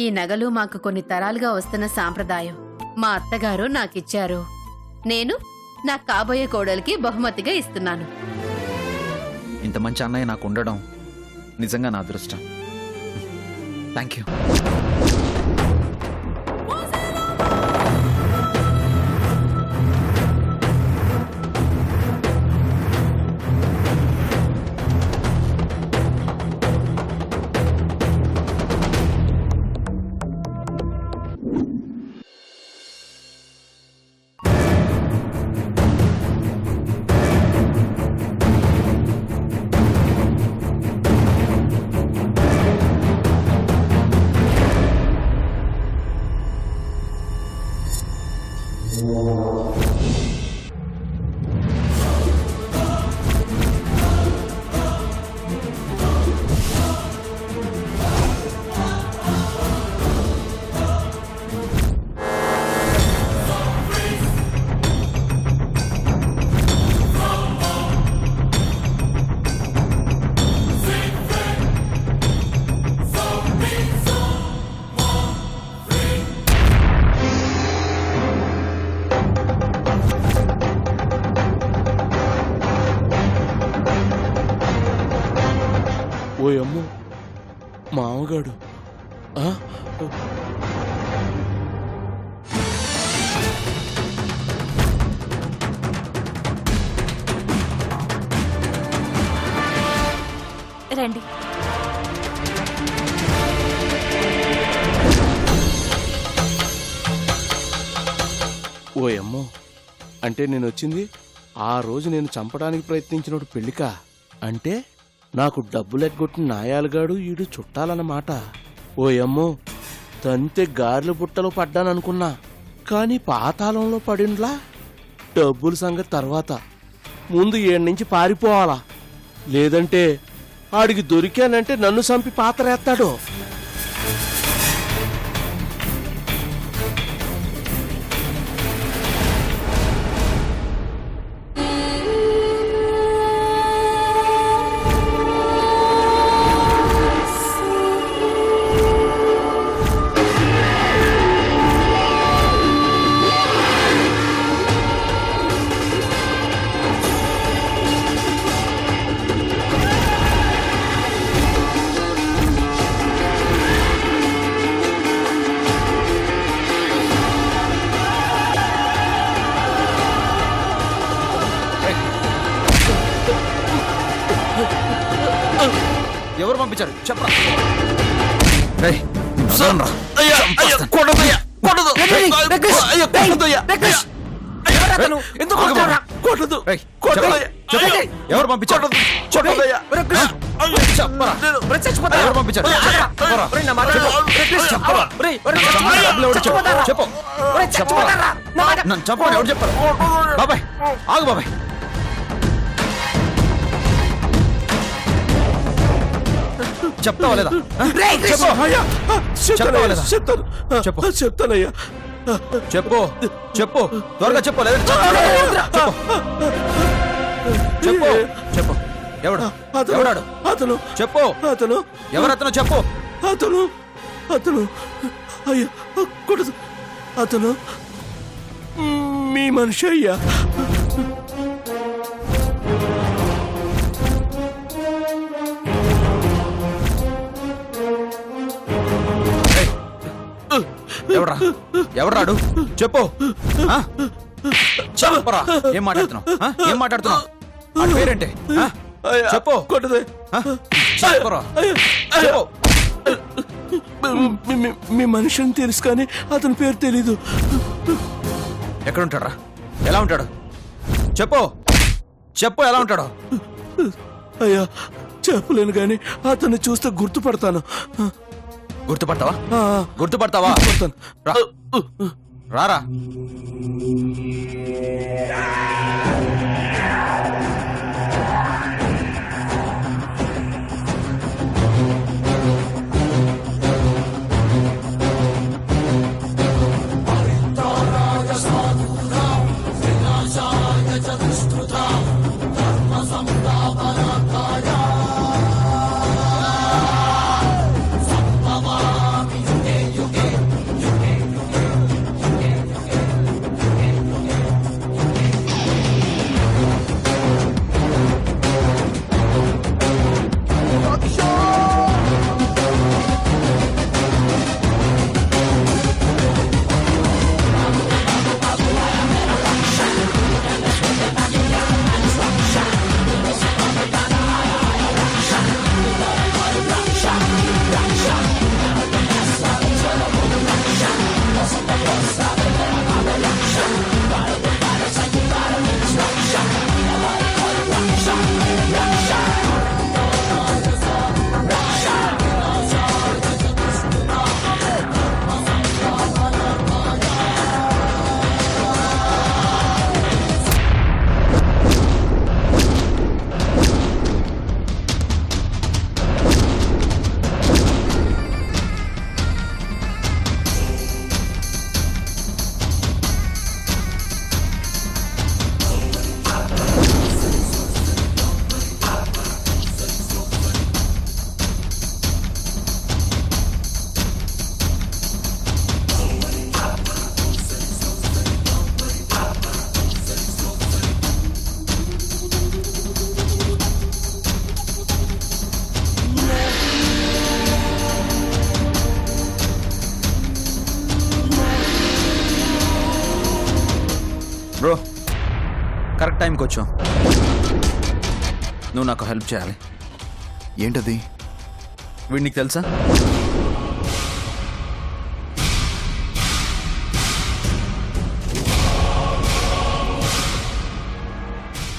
ఈ నగలు మాకు కొన్ని తరాలుగా వస్తున్న సాంప్రదాయం. మా అత్తగారు నాకిచ్చారు. నేను నా కాబోయే కోడలికి బహుమతిగా ఇస్తున్నాను. ఇంత మంచి అన్నయ్య నాకు ఉండడం నిజంగా నా అదృష్టం. Thank you. ఓయమ్మో మామగాడు. రండి. ఓయమ్మో, అంటే నేను వచ్చింది ఆ రోజు నేను చంపడానికి ప్రయత్నించినోడు పెళ్లికా? అంటే నాకు డబ్బులెగ్గొట్టిన నాయాలుగాడు ఈడు చుట్టాలన్నమాట. ఓయమ్మో, తంతే గారెల బుట్టలో పడ్డాననుకున్నా, కానీ పాతాళంలో పడిండ్లా. డబ్బుల సంగతి తర్వాత, ముందు ఏడు నుంచి పారిపోవాలా, లేదంటే ఆడికి దొరికానంటే నన్ను చంపి పాతరేస్తాడు. ఎవరు పంపించారు చెప్పరా? ఎవరు పంపించారు? చెప్పు. నన్ను చెప్పండి, ఎవరు చెప్పారు? బాబాయ్ ఆగు బాబాయ్. చెప్తావా లేదా? చెప్తానయ్యా. చెప్పు చెప్పు, త్వరగా చెప్పు. లేదా చెప్పు చెప్పు. ఎవడు ఎవడాడు? అతను చెప్పు. అతను ఎవరతను? చెప్పు. అతను అతను అయ్యా కొడదు. అతను మీ మనిషి అయ్యా. ఎవడ్రా? ఎవడ్రాడు? చెప్పు. చెప్పరా. ఏం మాట్లాడుతున్నావు? ఏం మాట్లాడుతున్నావు? వాడి పేరేంటి? చెప్పు. కొట్టదే. చెప్పరా. చెప్పు. మీ మనిషిని తెలుసు కానీ అతని పేరు తెలీదు. ఎక్కడుంటాడ్రా? ఎలా ఉంటాడు? చెప్పు చెప్పు, ఎలా ఉంటాడు? అయ్యా చెప్పలేను కానీ అతన్ని చూస్తే గుర్తుపడతాను. గుర్తుపడతావా? గుర్తుపడతావా? రారా. బ్రో కరెక్ట్ టైంకి వచ్చావు. నువ్వు నాకు హెల్ప్ చేయాలి. ఏంటది? వీడు నీకు తెలుసా?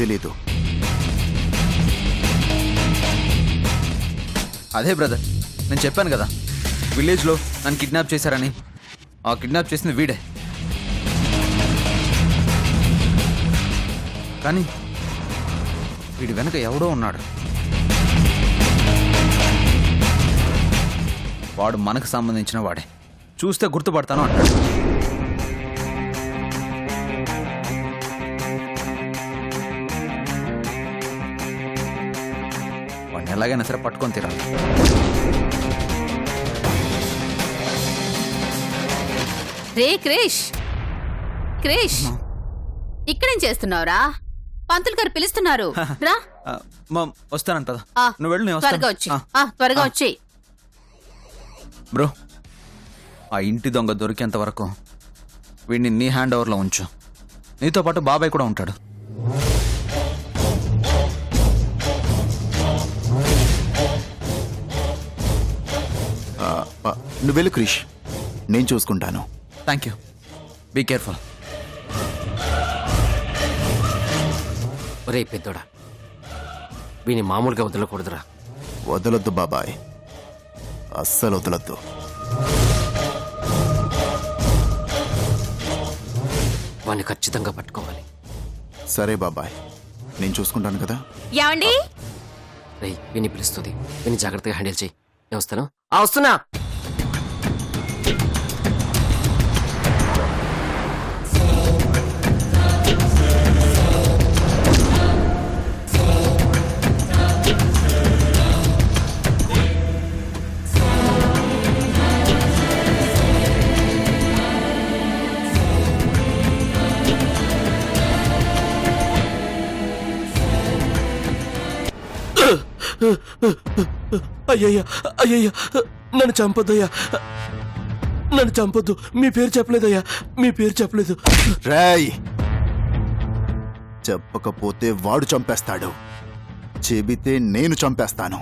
తెలీదు. అదే బ్రదర్, నేను చెప్పాను కదా విలేజ్లో నన్ను కిడ్నాప్ చేశారని. ఆ కిడ్నాప్ చేసింది వీడే. కానీ వీడి వెనక ఎవడో ఉన్నాడు. వాడు మనకు సంబంధించిన వాడే. చూస్తే గుర్తుపడతాను అంటాడు. వాడిని ఎలాగైనా సరే పట్టుకొని తీరాలి. రే క్రిష్, క్రిష్ ఇక్కడేం చేస్తున్నావురా? పంతులు గారు పిలుస్తున్నారు, రా. వస్తానంట పద. ఆ, నువ్వు వెళ్ళు, నేను త్వరగా వచ్చి త్వరగా వచ్చి. బ్రో ఆ ఇంటి దొంగ దొరికేంత వరకు వీడిని నీ హ్యాండ్ ఓవర్లో ఉంచు. నీతో పాటు బాబాయ్ కూడా ఉంటాడు. నువ్వు వెళ్ళు క్రిష్, నేను చూసుకుంటాను. Thank you. Be careful. ఒరే పెద్దోడా, వీని మామూలుగా వదలకూడదురా. వదలొద్దు బాబాయ్, అస్సలు వదలొద్దు. వాడిని ఖచ్చితంగా పట్టుకోవాలి. సరే బాబాయ్, నేను చూసుకుంటాను కదా. ఏమండి? రేయ్ విని పిలుస్తుంది, విని జాగ్రత్తగా హ్యాండిల్ చేయి. నేను వస్తాను. వస్తున్నా. అయ్యయ్యా, అయ్యయ్యా, నన్ను చంపొద్దయ్యా, నన్ను చంపొద్దు. మీ పేరు చెప్పలేదయ్యా, మీ పేరు చెప్పలేదు. రేయ్, చెప్పకపోతే వాడు చంపేస్తాడు, చెబితే నేను చంపేస్తాను.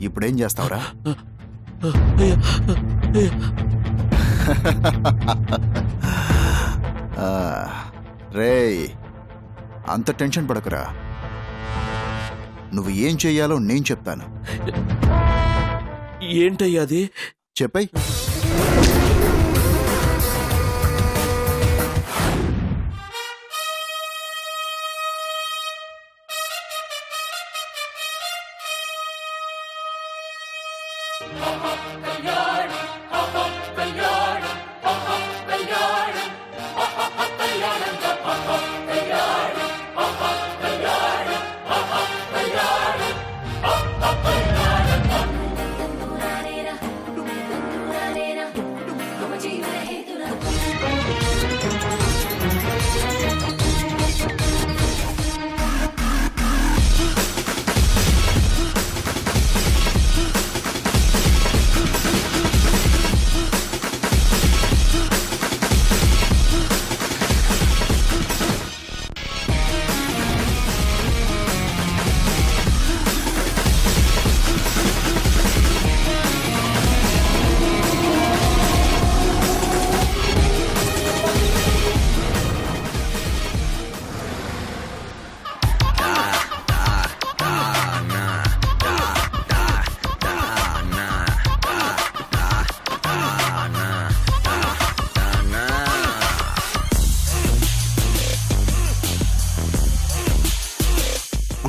ఇప్పుడేం చేస్తావురా? అయ్యా, అయ్యా. రేయ్, అంత టెన్షన్ పడకురా. నువ్వు ఏం చెయ్యాలో నేను చెప్తాను. ఏంటయ్యా అది? చెప్పై.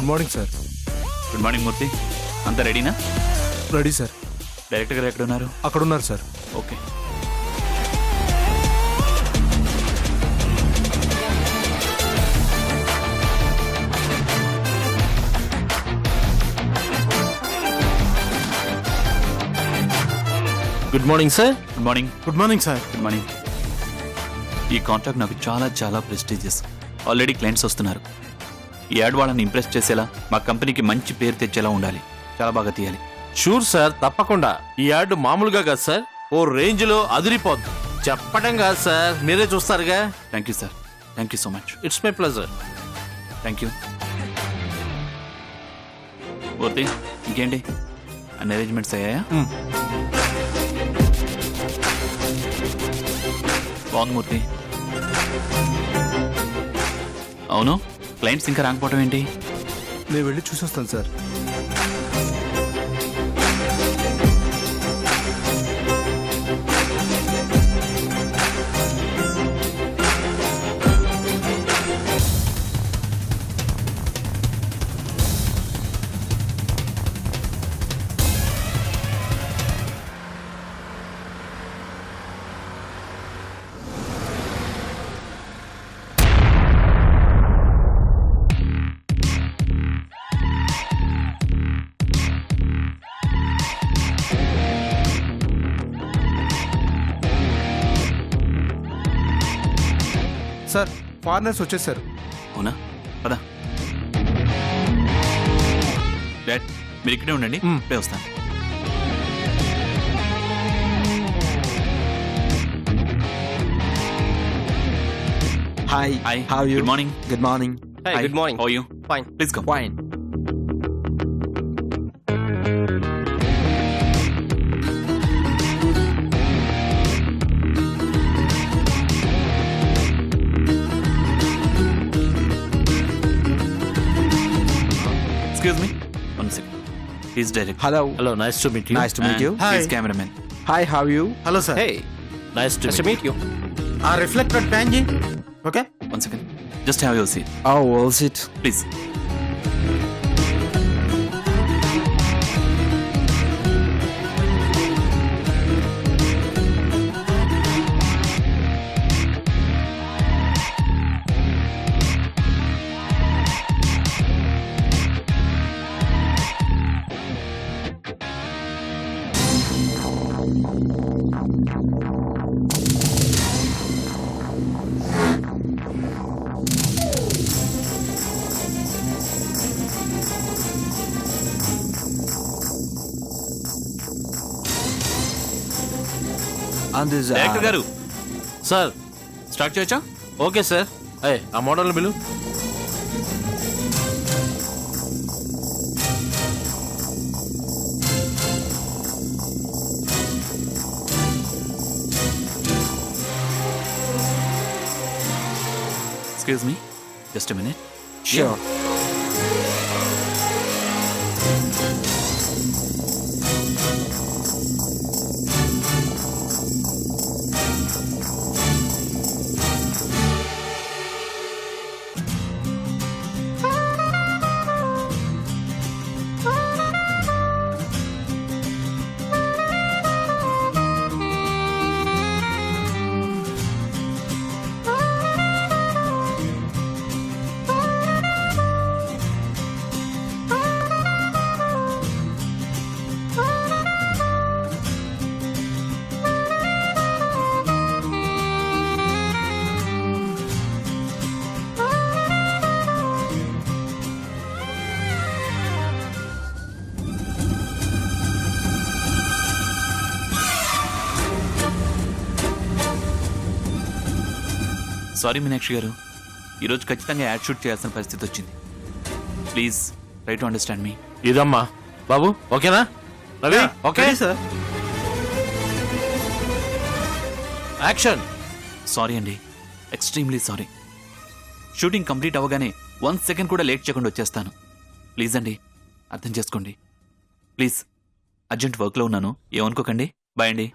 Good morning sir. Good morning Murthy. అంతా రెడీనా? Ready sir. డైరెక్టర్ గారు ఎక్కడ ఉన్నారు? అక్కడ ఉన్నారు sir. Okay. Good morning sir. Good morning. Good morning sir. Good morning. ఈ కాంట్రాక్ట్ నాకు చాలా చాలా ప్రెస్టీజియస్. ఆల్రెడీ క్లయింట్స్ వస్తున్నారు. ఈ యాడ్ వాళ్ళని ఇంప్రెస్ చేసేలా, మా కంపెనీకి మంచి పేరు తెచ్చేలా ఉండాలి. చాలా బాగా తీయాలి. షూర్ సార్, తప్పకుండా. ఈ యాడ్ మామూలుగా కాదు సార్, ఓ రేంజ్ లో అదిరిపోద్ది. చెప్పడం కాదు సార్, మీరే చూస్తారుగా. Thank you sir. Thank you so much. It's my pleasure. Thank you. Murthy, ఇంకేంటి అన్ని అరేంజ్మెంట్స్ అయ్యాయా? బాగుంది మూర్తి. అవును, క్లయింట్స్ ఇంకా రాకపోవటం ఏంటి? నేను వెళ్ళి చూసొస్తాను సార్. సార్ ఫారినర్స్ వచ్చేసారు. అవునా, పదా. డాడ్, మీరు ఇక్కడే ఉండండి, ఇప్పుడే వస్తాను. Hi. Hi. How are you? Good morning. Good morning. Hey, good morning. How are you? Fine. Please come. Fine. Excuse me. One second. He's director. Hello. Hello, nice to meet you. Nice to meet And you. He's cameraman. Hi, how are you? Hello sir. Hey, nice to nice to meet you. ఆ reflector pan జీ. Okay. One second. Just have your seat, Oh, was it? please. And this. Director గారు, sir. Start చేయొచ్చా? Okay sir. ఆ మోడల్ని బిలు. Excuse me. Just a minute. Sure. Sorry Meenakshi గారు, ఈరోజు ఖచ్చితంగా ad shoot చేయాల్సిన పరిస్థితి వచ్చింది. ప్లీజ్ ట్రై టు అండర్స్టాండ్ మీ. ఇదమ్మా బాబు, ఓకేనా? Ravi, okay sir. Action. Sorry అండి, ఎక్స్ట్రీమ్లీ సారీ. షూటింగ్ కంప్లీట్ అవ్వగానే 1 సెకండ్ కూడా లేట్ చేయకుండా వచ్చేస్తాను. ప్లీజ్ అండి, అర్థం చేసుకోండి. ప్లీజ్, అర్జెంట్ వర్క్లో ఉన్నాను, ఏమనుకోకండి. బాయ్ అండి.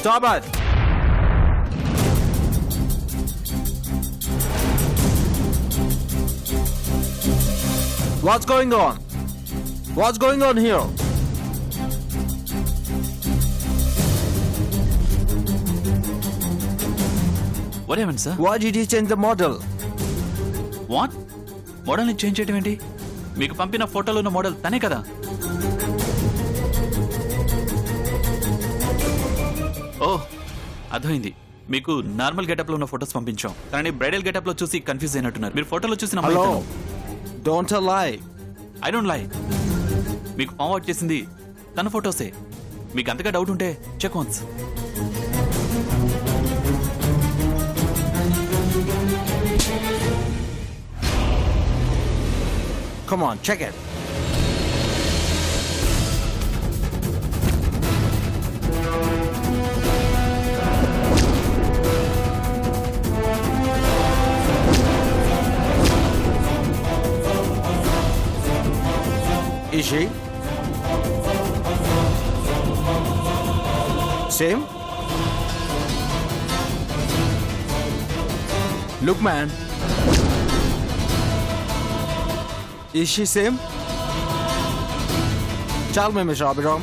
Stop it. What's going on? What's going on here? What happened, sir? Why did you change the model? What? మోడల్ని చేంజ్ చేయడం ఏంటి? మీకు పంపిన ఫోటోలో ఉన్న మోడల్ తనే కదా? ఓ అర్థమైంది. మీకు నార్మల్ గెటప్ లో ఉన్న ఫొటోస్ పంపించాం, కానీ బ్రైడల్ గెటప్ లో చూసి కన్ఫ్యూజ్ అయినట్టున్నారు. మీరు ఫోటోలో చూసిన Hello. Don't lie. I don't lie. మీకు ఫార్వర్డ్ చేసింది తన ఫొటోసే. మీకు అంతగా డౌట్ ఉంటే check once. Come on, check it. Is she? Same? Look, man. Is she same? Tell me, Mr. Abiram.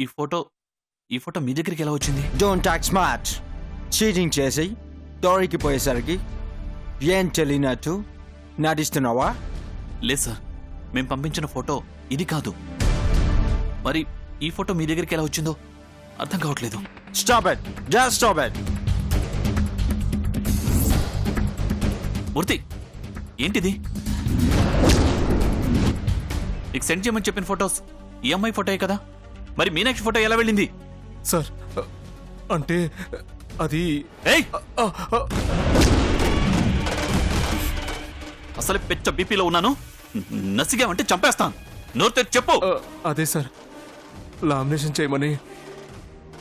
ఈ ఫోటో మీ దగ్గరికి ఎలా వచ్చింది? Don't act smart. చీటింగ్ చేసి దొరికి పోయేసరికి ఏం తెలియనట్టు నటిస్తున్నావా? లేదు సార్, మేము పంపించిన ఫోటో ఇది కాదు. మరి ఈ ఫోటో మీ దగ్గరికి ఎలా వచ్చిందో అర్థం కావట్లేదు. Stop it. Just stop it. మూర్తి, ఏంటిది? నీకు సెండ్ చేయమని చెప్పిన ఫొటోస్ ఈ అమ్మాయి ఫోటోయే కదా, మరి మీనాక్షి ఫోటో ఎలా వెళ్ళింది? సార్ అంటే అది ఏయ్, అసలు పెద్ద బీపీలో ఉన్నాను. నసిగామంటే చంపేస్తాను. నోరు తెరిచి చెప్పు. అదే సార్, లామినేషన్ చేయమని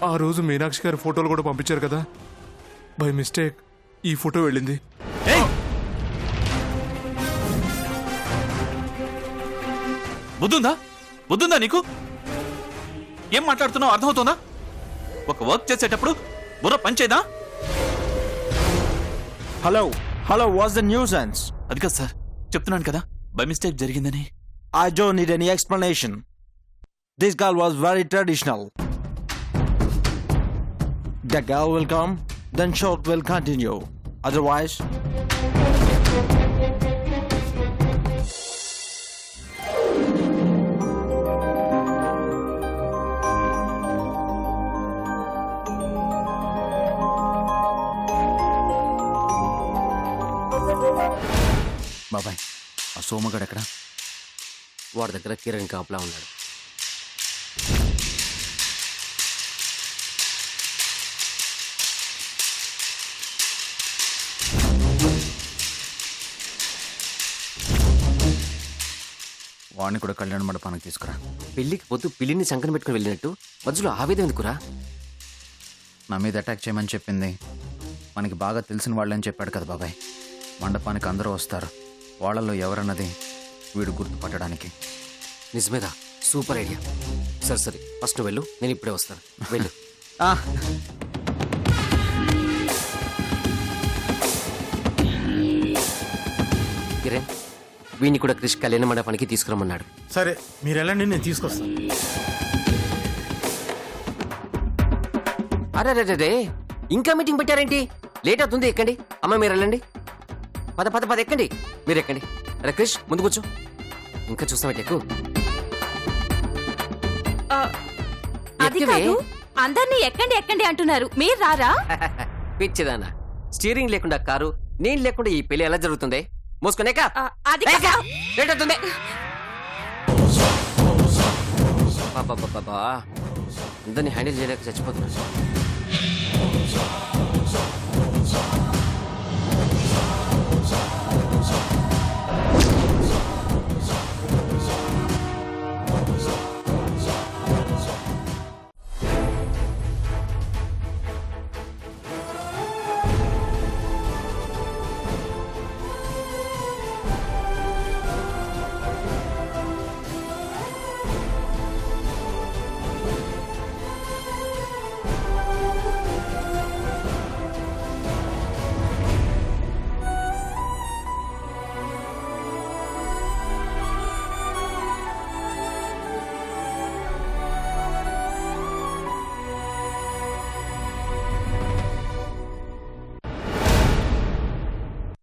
ఆ రోజు మీనాక్షి గారి ఫోటోలు కూడా పంపించారు కదా, బై మిస్టేక్ ఈ ఫోటో వెళ్ళింది. ఏయ్, బుద్ధుందా నీకు? ఏం మాట్లాడుతున్నావు అర్థమవుతుందా? ఒక వర్క్ చేసేటప్పుడు బుర్ర పనిచేదా? Hello, what's the nuisance? అది కాదు సార్, చెప్తున్నాను కదా బై మిస్టేక్ జరిగిందని. I don't need any explanation. This girl was very traditional. The girl will come, then show will continue. Otherwise, బాబాయ్, ఆ సోమగాడు ఎక్కడ? వాడి దగ్గర కిరణ్ కాపులా ఉన్నాడు. వాడిని కూడా కళ్యాణ మండపానికి తీసుకురా. పెళ్లికి పొద్దు పిల్లిని సంకన పెట్టుకుని వెళ్ళినట్టు మధ్యలో ఆవేదం ఎందుకురా? నా మీద అటాక్ చేయమని చెప్పింది మనకి బాగా తెలిసిన వాళ్ళని చెప్పాడు కదా బాబాయ్. మండపానికి అందరూ వస్తారు, వాళ్ళల్లో ఎవరన్నది వీడు గుర్తుపట్టడానికి. నిజమేదా? Super idea. సరే ఫస్ట్ నువ్వు వెళ్ళు, నేను ఇప్పుడే వస్తాను. వెళ్ళు. కిరణ్, వీడిని కూడా క్రిష్ కళ్యాణ మండపానికి తీసుకురమ్మన్నాడు. సరే మీరు వెళ్ళండి, నేను తీసుకొస్తాను. అరే ఇంకా మీటింగ్ పెట్టారేంటి? లేట్ అవుతుంది, ఎక్కండి. అమ్మ మీరు వెళ్ళండి. పద ఎక్కండి, మీరు ఎక్కండి. అరే క్రిష్, ముందు కూర్చో. ఇంకా చూస్తామేంటి? ఎక్కువ అది కాదు, అందరినీ ఎక్కండి అంటున్నారు, మీరు రారా? పిచ్చిదానా, స్టీరింగ్ లేకుండా కారు, నేను లేకుండా ఈ పెళ్లి ఎలా జరుగుతుంది? మోసుకొని అది కాదు. లేట్ అవుతుంది. అందరినీ హ్యాండిల్ చేయలేక చచ్చిపోతున్నా.